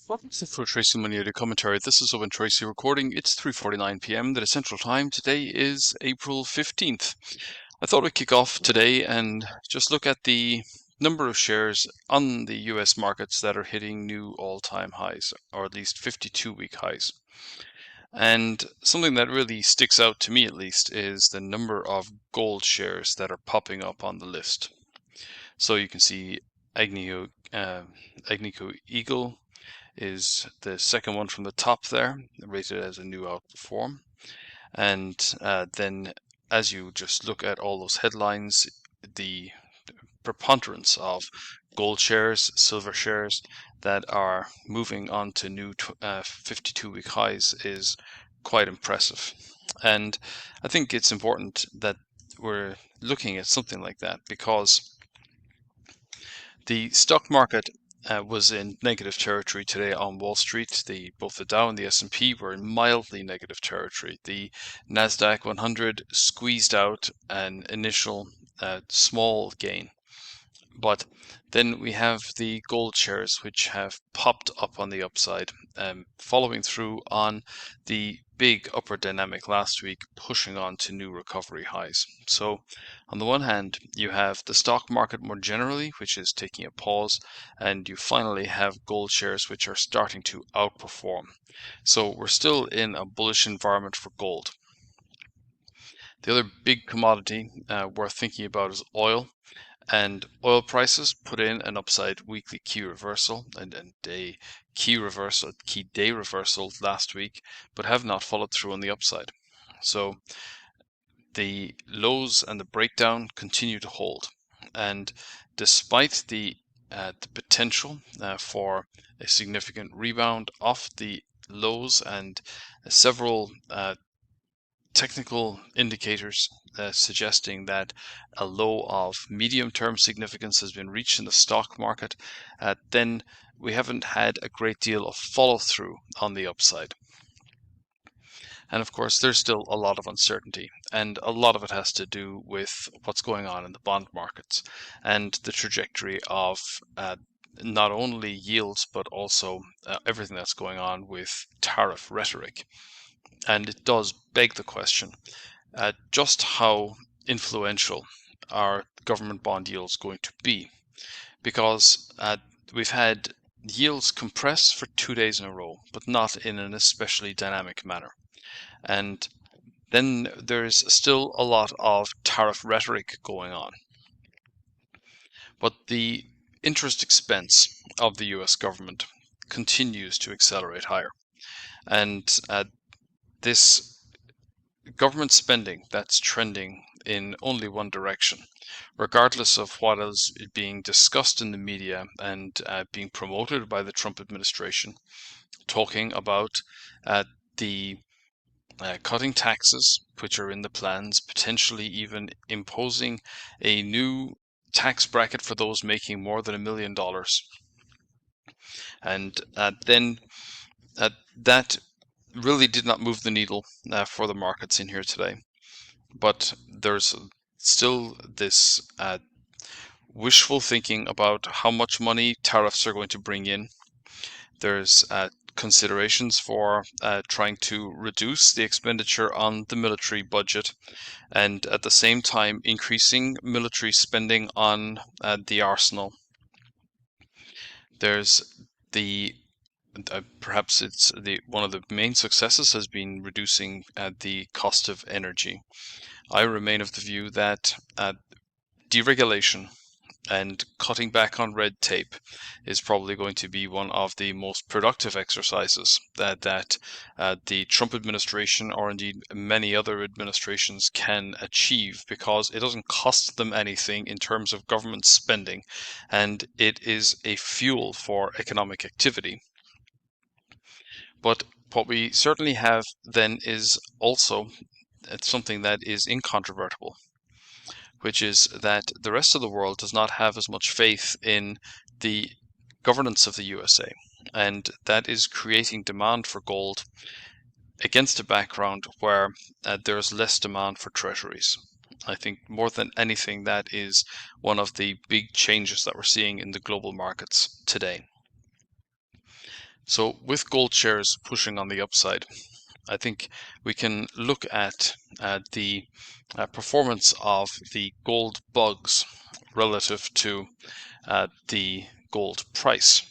Welcome to the Full Tracy Money Audio Commentary. This is Owen Tracy recording. It's 3:49 p.m. that is Central Time. Today is April 15th. I thought we'd kick off today and just look at the number of shares on the US markets that are hitting new all-time highs, or at least 52-week highs. And something that really sticks out to me, at least, is the number of gold shares that are popping up on the list. So you can see Agnico Eagle is the second one from the top there, rated as a new outperform. And then as you just look at all those headlines, the preponderance of gold shares, silver shares that are moving on to new 52-week highs is quite impressive. And I think it's important that we're looking at something like that because the stock market was in negative territory today on Wall Street. Both the Dow and the S&P were in mildly negative territory. The Nasdaq 100 squeezed out an initial small gain. But then we have the gold shares, which have popped up on the upside, following through on the big upward dynamic last week, pushing on to new recovery highs. So on the one hand, you have the stock market more generally, which is taking a pause, and you finally have gold shares, which are starting to outperform. So we're still in a bullish environment for gold. The other big commodity worth thinking about is oil. And oil prices put in an upside weekly key reversal and a key day reversal last week, but have not followed through on the upside. So the lows and the breakdown continue to hold. And despite the potential for a significant rebound off the lows and several technical indicators suggesting that a low of medium-term significance has been reached in the stock market, then we haven't had a great deal of follow-through on the upside. And of course, there's still a lot of uncertainty, and a lot of it has to do with what's going on in the bond markets and the trajectory of not only yields, but also everything that's going on with tariff rhetoric. And it does beg the question, just how influential are government bond yields going to be? Because we've had yields compress for 2 days in a row, but not in an especially dynamic manner. And then there's still a lot of tariff rhetoric going on. But the interest expense of the US government continues to accelerate higher. And this government spending that's trending in only one direction, regardless of what is being discussed in the media and being promoted by the Trump administration, talking about the cutting taxes, which are in the plans, potentially even imposing a new tax bracket for those making more than $1 million. And then that really did not move the needle for the markets in here today. But there's still this wishful thinking about how much money tariffs are going to bring in. There's considerations for trying to reduce the expenditure on the military budget and at the same time increasing military spending on the arsenal. There's the perhaps it's one of the main successes has been reducing the cost of energy. I remain of the view that deregulation and cutting back on red tape is probably going to be one of the most productive exercises that the Trump administration, or indeed many other administrations, can achieve, because it doesn't cost them anything in terms of government spending, and it is a fuel for economic activity. But what we certainly have then is also something that is incontrovertible, which is that the rest of the world does not have as much faith in the governance of the USA. And that is creating demand for gold against a background where there's less demand for treasuries. I think more than anything, that is one of the big changes that we're seeing in the global markets today. So with gold shares pushing on the upside, I think we can look at the performance of the gold bugs relative to the gold price.